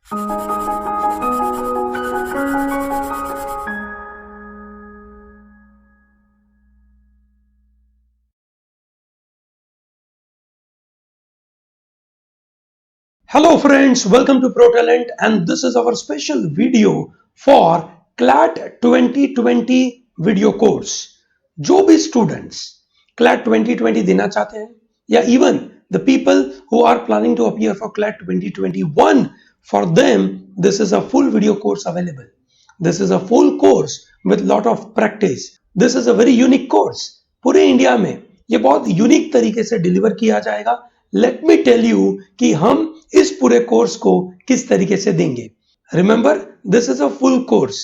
Hello friends, welcome to ProTalent and this is our special video for CLAT 2020 video course. जो भी students CLAT 2020 देना चाहते हैं या even the people who are planning to appear for CLAT 2021, for them this is a full video course available. This is a full course with lot of practice. This is a very unique course. पूरे India में ये बहुत unique तरीके से deliver किया जाएगा. Let me tell you कि हम इस पूरे कोर्स को किस तरीके से देंगे. Remember, this is a full course,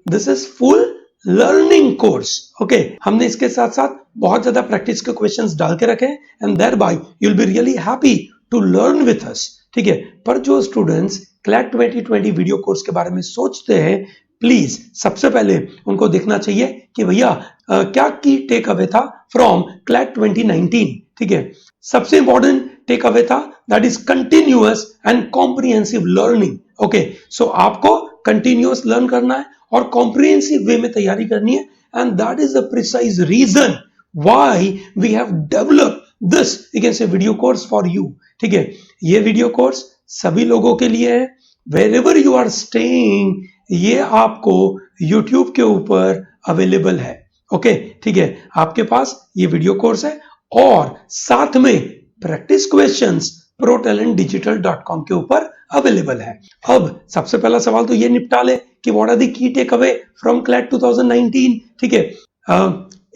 this is full learning course. Okay, हमने इसके साथ साथ बहुत ज्यादा प्रैक्टिस के क्वेश्चंस डाल के रखे and thereby you will be really happy to learn with us. ठीक है, पर जो स्टूडेंट्स क्लैट 2020 वीडियो कोर्स के बारे में सोचते हैं, प्लीज सबसे पहले उनको देखना चाहिए कि भैया क्या की टेक अवे था फ्रॉम क्लैट 2019. ठीक है, सबसे इंपॉर्टेंट टेक अवे था that is continuous and comprehensive learning. Okay, so आपको कंटिन्यूअस लर्न करना है और कॉम्प्रिहेंसिव वे में तैयारी करनी है and that is the precise reason why we have developed this you can say video course for you. ठीक है, ये वीडियो कोर्स सभी लोगों के लिए है. वेरेवर यू आर स्टेइंग, ये आपको YouTube के ऊपर अवेलेबल है. ओके, ठीक है, आपके पास ये वीडियो कोर्स है और साथ में प्रैक्टिस क्वेश्चंस protalentdigital.com के ऊपर अवेलेबल है. अब सबसे पहला सवाल तो ये निपटा ले कि what are the key take away from CLAT 2019. ठीक है,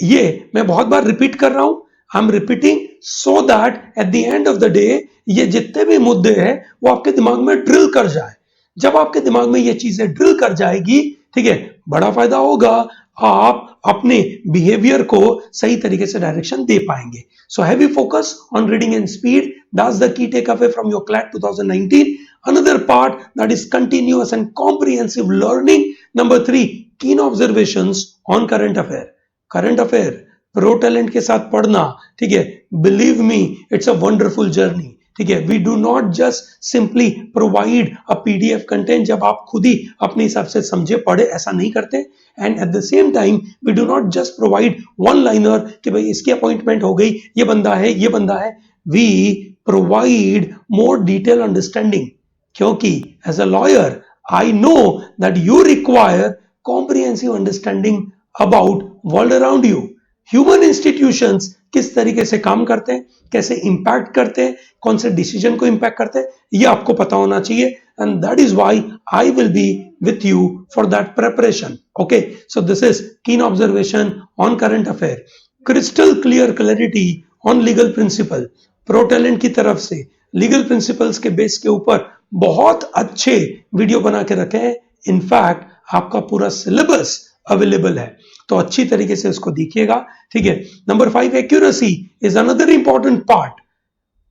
ये मैं बहुत बार रिपीट कर रहा हूं. I am repeating so that at the end of the day ये जितने भी मुद्दे हैं वो आपके दिमाग में ड्रिल कर जाए. जब आपके दिमाग में ये चीजें ड्रिल कर जाएगी, ठीक है, बड़ा फायदा होगा, आप अपने बिहेवियर को सही तरीके से डायरेक्शन दे पाएंगे. So heavy focus on reading and speed, that's the key take away from your CLAT 2019. Another part that is continuous and comprehensive learning. Number 3, keen observations on current affair. Current affair Pro Talent के साथ पढ़ना, ठीक है, believe me it's a wonderful journey. ठीक है, we do not just simply provide a PDF content जब आप खुद ही अपने हिसाब से समझे पढ़े, ऐसा नहीं करते. And at the same time we do not just provide one liner कि भाई इसकी अपॉइंटमेंट हो गई, ये बंदा है, ये बंदा है. We provide more detail understanding, क्योंकि as a lawyer I know that you require comprehensive understanding about world around you. Human institutions किस तरीके से काम करते हैं, कैसे इंपैक्ट करते हैं, कौन से डिसीजन को इंपैक्ट करते हैं, ये आपको पता होना चाहिए. And that is why I will be with you for that preparation. Okay, so this is keen observation on current affair, crystal clear clarity on legal principal. Pro talent की तरफ से लीगल प्रिंसिपल्स के base के ऊपर बहुत अच्छे video बना के रखे हैं. इनफैक्ट आपका पूरा सिलेबस अवेलेबल है, तो अच्छी तरीके से इसको देखिएगा. ठीक है, number 5, accuracy is another important part.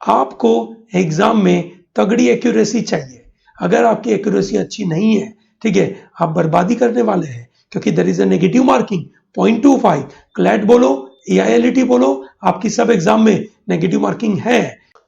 आपको एग्जाम में तगड़ी एक्यूरेसी चाहिए. अगर आपकी एक्यूरेसी अच्छी नहीं है, ठीक है, आप बर्बादी करने वाले हैं, क्योंकि there is a negative marking 0.25. CLAT बोलो, एआईएलईटी बोलो, आपकी सब एग्जाम में नेगेटिव मार्किंग है.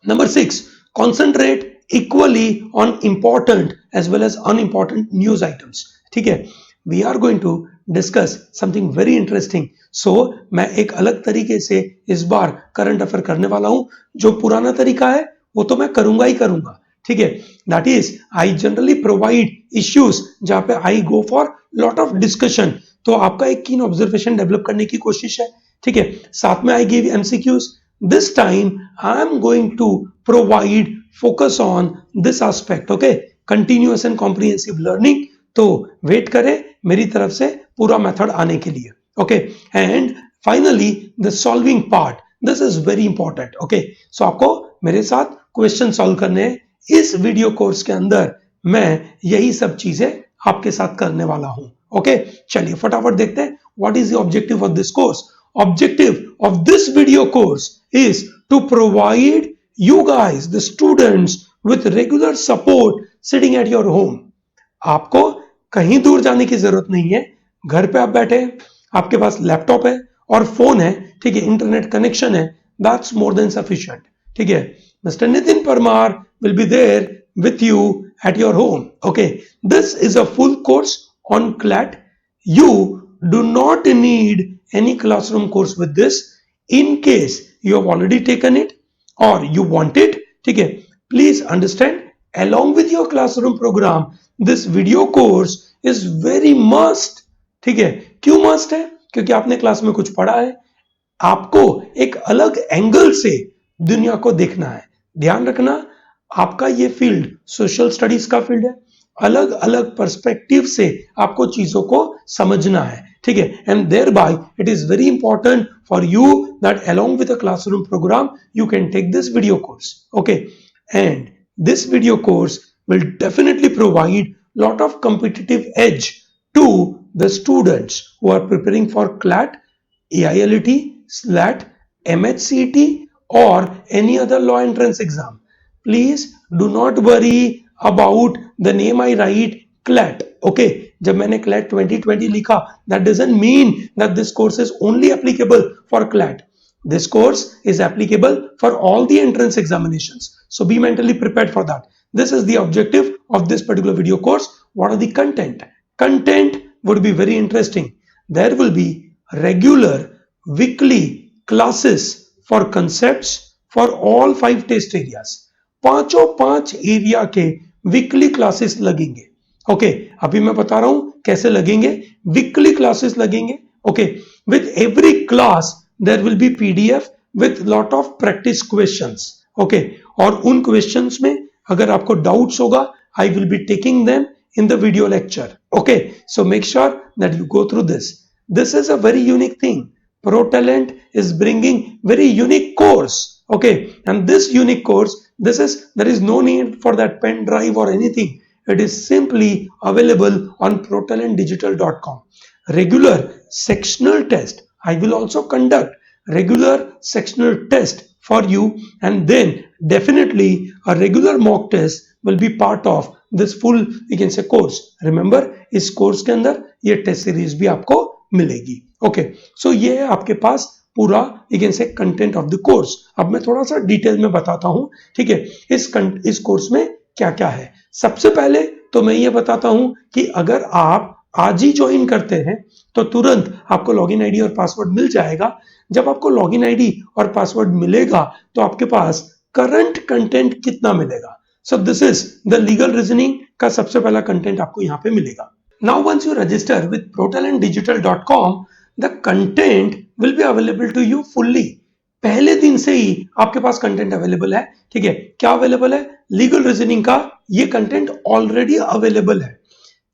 Number 6, concentrate equally on important as well as unimportant news items. ठीक है, we are going to discuss something very interesting. So मैं एक अलग तरीके से इस बार करंट अफेयर करने वाला हूं. जो पुराना तरीका है वो तो मैं करूंगा ही करूंगा. ठीक है, that is I generally provide issues जहां पे I go for lot of discussion. तो आपका एक कीन ऑब्जर्वेशन डेवलप करने की कोशिश है. ठीक है, साथ में I give MCQs. This time I am going to provide focus on this aspect. Okay, continuous and comprehensive learning. तो वेट करें मेरी तरफ से पूरा मेथड आने के लिए. Okay, and finally the solving part, this is very important. Okay, so आपको मेरे साथ क्वेश्चन सॉल्व करने हैं. इस वीडियो कोर्स के अंदर मैं यही सब चीजें आपके साथ करने वाला हूं. ओके, चलिए फटाफट देखते हैं what is the objective of this course. Objective of this video course is to provide you guys, the students, with regular support sitting at your home. आपको कहीं दूर जाने की जरूरत नहीं है. घर पे आप बैठे, आपके पास लैपटॉप है और फोन है, ठीक है, इंटरनेट कनेक्शन है, दैट्स मोर देन सफिशिएंट. ठीक है, mister Nitin Parmar will be there with you at your home. Okay, this is a full course on CLAT. You do not need any classroom course with this. In case you have already taken it or you want it, ठीक है, please understand, along with your classroom program, this video course is very must. ठीक है, क्यों must है? क्योंकि आपने class में कुछ पढ़ा है, आपको एक अलग एंगल से दुनिया को देखना है. ध्यान रखना, आपका ये फील्ड सोशल स्टडीज का फील्ड है, अलग अलग पर्सपेक्टिव से आपको चीजों को समझना है. ठीक है, and thereby it is very important for you that along with a classroom program you can take this video course. Okay, and this video course will definitely provide lot of competitive edge to the students who are preparing for CLAT, AILET, SLAT, MHCET or any other law entrance exam. Please do not worry about the name I write CLAT. Okay, जब मैंने CLAT 2020 लिखा, that doesn't mean that this course is only applicable for CLAT. This course is applicable for all the entrance examinations. So be mentally prepared for that. This is the objective of this particular video course. What are the content? Content would be very interesting. There will be regular weekly classes for concepts for all 5 test areas. पांचों 5 area के weekly classes लगेंगे. Okay, अभी मैं बता रहा हूं कैसे लगेंगे. वीकली क्लासेस लगेंगे. Okay, with every class there will be PDF with lot of practice questions. Okay, और उन questions में अगर आपको doubts होगा, I will be taking them in the video lecture. Okay, so make sure that you go through this. This is a very unique thing. ProTalent is bringing very unique course. Okay, and this unique course, there is no need for that pen drive or anything. It is simply available on protalentdigital.com. Regular sectional test. I will also conduct regular sectional test for you, and then definitely a regular mock test will be part of this full, you can say, course. Remember, इस course के अंदर ये test series भी आपको मिलेगी. Okay, so ये है आपके पास पूरा, you can say, content of the course. अब मैं थोड़ा सा डिटेल में बताता हूं. ठीक है, इस कोर्स में क्या क्या है. सबसे पहले तो मैं ये बताता हूं कि अगर आप आज ही ज्वाइन करते हैं तो तुरंत आपको लॉगिन आईडी और पासवर्ड मिल जाएगा. जब आपको लॉगिन आईडी और पासवर्ड मिलेगा तो आपके पास करंट कंटेंट कितना मिलेगा. So this is the legal reasoning का सबसे पहला कंटेंट आपको यहां पे मिलेगा. Now once you register with protalentdigital.com, the content will be available to you fully. पहले दिन से ही आपके पास कंटेंट अवेलेबल है. ठीक है, क्या अवेलेबल है? लीगल रीजनिंग का ये कंटेंट ऑलरेडी अवेलेबल है.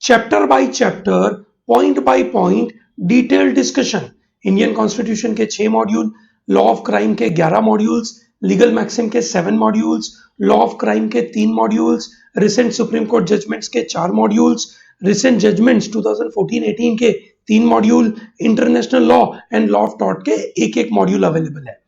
Chapter by chapter, point by point detail discussion. Indian constitution के 6 मॉड्यूल, लॉ ऑफ क्राइम के 11 मॉड्यूल्स, लीगल मैक्सिम के 7 मॉड्यूल्स, लॉ ऑफ क्राइम के 3 modules, recent supreme court judgments के 4 modules, recent judgments 2014-18 के 3 module, international law and law of tort के एक module available है.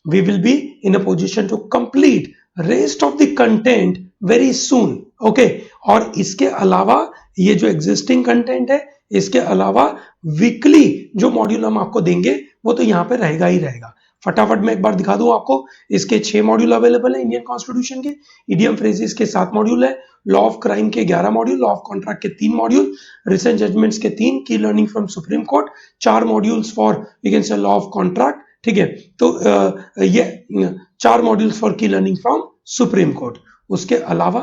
We will be in a position to complete rest of the content very soon. Okay, और इसके अलावा ये जो एग्जिस्टिंग कंटेंट है, इसके अलावा वीकली जो मॉड्यूल हम आपको देंगे वो तो यहाँ पे रहेगा ही रहेगा. फटाफट मैं एक बार दिखा दूं आपको. इसके 6 मॉड्यूल अवेलेबल है इंडियन कॉन्स्टिट्यूशन के, इडियम फ्रेजेस के 7 मॉड्यूल है, लॉ ऑफ क्राइम के 11 मॉड्यूल, लॉ ऑफ कॉन्ट्रैक्ट के 3 मॉड्यूल, रिसेंट जजमेंट्स के 3, key learning from Supreme Court 4 modules for, you can say, law of contract. ठीक है, तो ये 4 modules for key learning from Supreme Court. उसके अलावा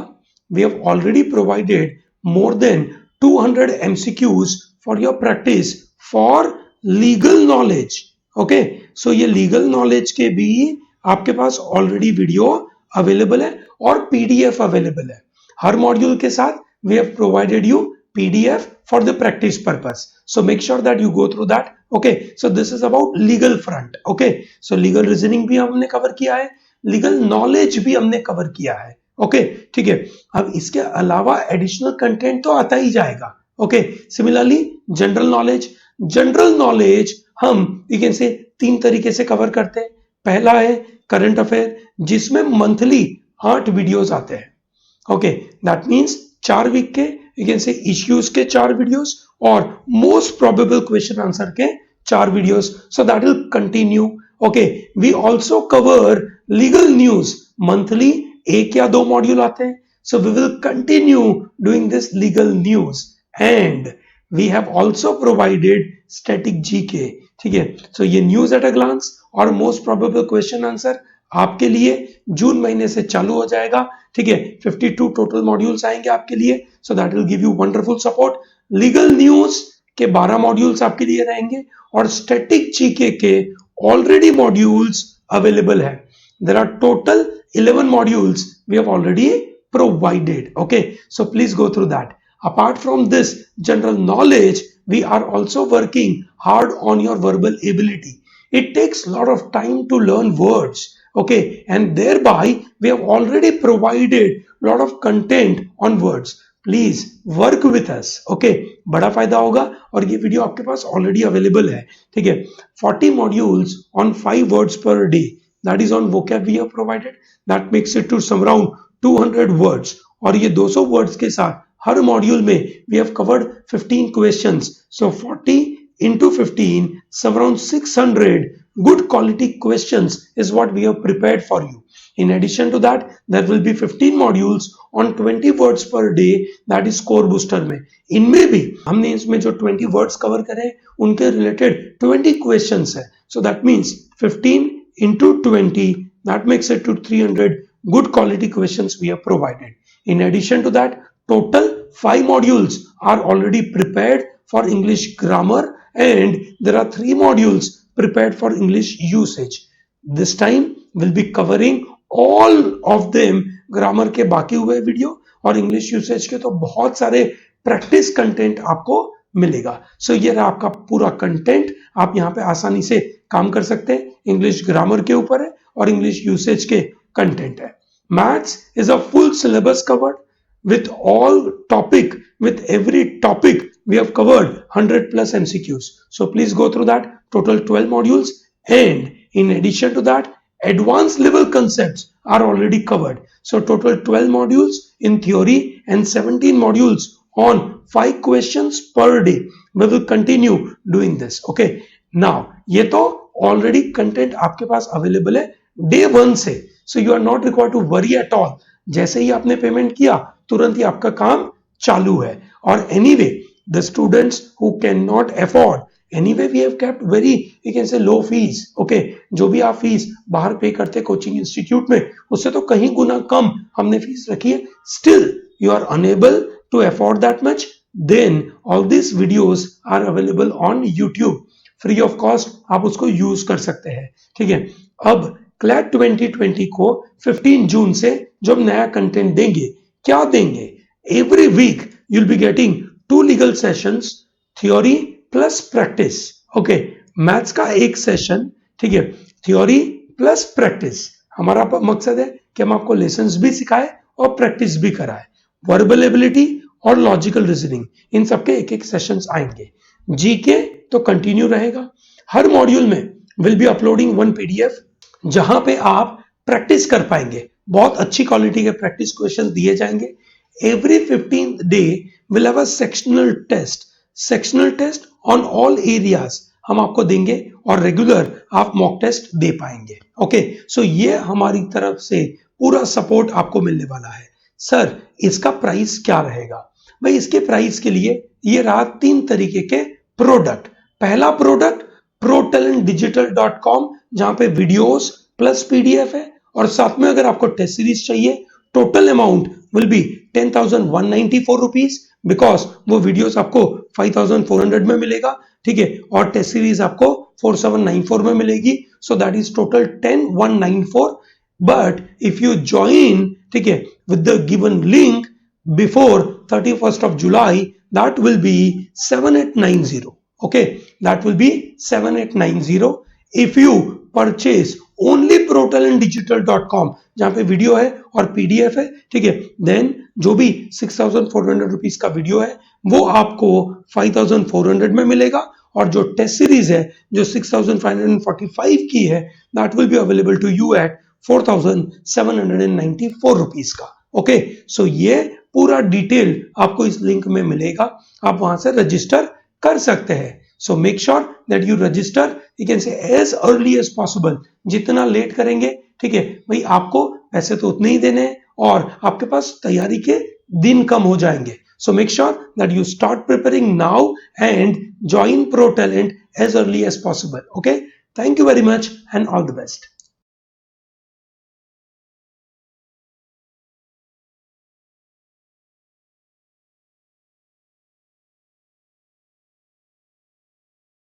we have already provided more than 200 MCQs for your practice for legal knowledge. Okay, so ये legal knowledge के भी आपके पास ऑलरेडी वीडियो अवेलेबल है और पीडीएफ अवेलेबल है. हर मॉड्यूल के साथ we have provided you PDF for the practice purpose. So make sure that you go through that. Okay, so this is about legal front. Okay, so legal reasoning भी हमने cover किया है, legal knowledge भी हमने cover किया है. Okay, ठीक है. अब इसके अलावा additional content तो आता ही जाएगा. Okay, similarly general knowledge हम you can say 3 तरीके से कवर करते हैं. पहला है करंट अफेयर, जिसमें मंथली 8 वीडियोस आते हैं. Okay, that means 4 वीक के, you can say, issues के 4 वीडियोस और most probable question answer के 4 videos. So that will continue. Okay, we also cover legal news. monthly 1 या 2 मॉड्यूल आते हैं. So we will continue doing this legal news and we have also provided static GK. ठीक है, so ये news at a glance और most probable question answer आपके लिए जून महीने से चालू हो जाएगा. ठीक है, 52 टोटल मॉड्यूल्स आएंगे आपके लिए. So that will give you wonderful support. Legal news के 12 मॉड्यूल्स आपके लिए रहेंगे और स्टैटिक जीके के ऑलरेडी मॉड्यूल्स अवेलेबल है. There are total 11 modules we have already provided. Okay, so please go through that. Apart from this general knowledge, we are also working hard on your verbal ability. It takes a lot of time to learn words. Okay, and thereby we have already provided a lot of content on words. Please work with us. Okay, बड़ा फायदा होगा और ये video आपके पास already available है. ठीक है, 40 modules on 5 words per day. That is on vocab we have provided. That makes it to some around 200 words. और ये 200 words के साथ हर मॉड्यूल में we have covered 15 questions. So 40 into 15, some around 600 good quality questions is what we have prepared for you. In addition to that, there will be 15 modules on 20 words per day. That is score booster में. इनमें भी हमने इसमें जो 20 words cover करे उनके related 20 questions है. So that means 15 into 20, that makes it to 300 good quality questions we have provided. In addition to that, total 5 modules are already prepared for English grammar and there are 3 modules prepared for English usage. This time we'll be covering all of them. Grammar के बाकी हुए video और English usage के तो बहुत सारे practice content आपको मिलेगा. सो ये रहा आपका पूरा कंटेंट. आप यहाँ पे आसानी से काम कर सकते हैं. इंग्लिश ग्रामर के ऊपर है और इंग्लिश यूसेज के कंटेंट है. Maths is a full syllabus covered with all topic, with every topic we have covered 100 plus MCQs. So please go through that. Total 12 modules and in addition to that, advanced level concepts are already covered. So total 12 modules in theory and 17 modules on 5 questions per day. We will continue doing this. Okay. Now, ये तो already content आपके पास available है day 1 से. So you are not required to worry at all. जैसे ही आपने payment किया तुरंत ही आपका काम चालू है. और anyway, the students who cannot afford, anyway we have kept very, you can say low fees. Okay, जो भी आप फीस बाहर पे करते कोचिंग इंस्टीट्यूट में उससे तो कहीं गुना कम हमने फीस रखी है. Still you are unable to afford that much, then all these videos are available on YouTube free of cost. आप उसको यूज कर सकते हैं. ठीक है, अब CLAT 2020 को 15 जून से जब नया कंटेंट देंगे, क्या देंगे? Every week you will be getting 2 legal sessions, theory plus practice. Okay, maths का एक सेशन. ठीक है, थ्योरी प्लस प्रैक्टिस. हमारा मकसद है कि हम आपको लेसन्स भी सिखाए और प्रैक्टिस भी कराए. वर्बल एबिलिटी और लॉजिकल रीजनिंग, इन सबके एक एक सेशंस आएंगे. जीके तो कंटिन्यू रहेगा. हर मॉड्यूल में विल बी अपलोडिंग 1 PDF जहां पे आप प्रैक्टिस कर पाएंगे. बहुत अच्छी क्वालिटी के प्रैक्टिस क्वेश्चंस दिए जाएंगे. Every 15th day will have a sectional test. Sectional test on all areas हम आपको देंगे और रेगुलर आप मॉक टेस्ट दे पाएंगे. ओके, सो ये हमारी तरफ से पूरा सपोर्ट आपको मिलने वाला है. सर, इसका प्राइस क्या रहेगा? भाई, इसके प्राइस के लिए ये रहा 3 तरीके के प्रोडक्ट. पहला प्रोडक्ट ProTalentDigital.com, जहां पे वीडियोस प्लस PDF है और साथ में अगर आपको टेस्ट सीरीज चाहिए, total amount will be 10,194 rupees, because वो वीडियोस आपको 5,400 में मिलेगा. ठीक है, और टेस्ट सीरीज आपको 4,794 में मिलेगी. So that is total 10,194. But if you join, ठीक है, with the given link before 31st of July, that will be 7,890. Okay, that will be 7,890 if you purchase only ProTalentDigital.com, जहां पे वीडियो है और PDF है. ठीक है, देन जो भी 6,400 रुपीज का वीडियो है वो आपको 5,400 में मिलेगा और जो टेस्ट सीरीज है जो 6,545 की है, that will be available to you at 4,794 rupees का. ओके, सो ये पूरा डिटेल आपको इस लिंक में मिलेगा. आप वहां से रजिस्टर कर सकते हैं. So make sure that you register, you can say as early as possible. जितना लेट करेंगे, ठीक है भाई, आपको पैसे तो उतने ही देने हैं और आपके पास तैयारी के दिन कम हो जाएंगे. So make sure that you start preparing now and join ProTalent as early as possible. Okay, thank you very much and all the best.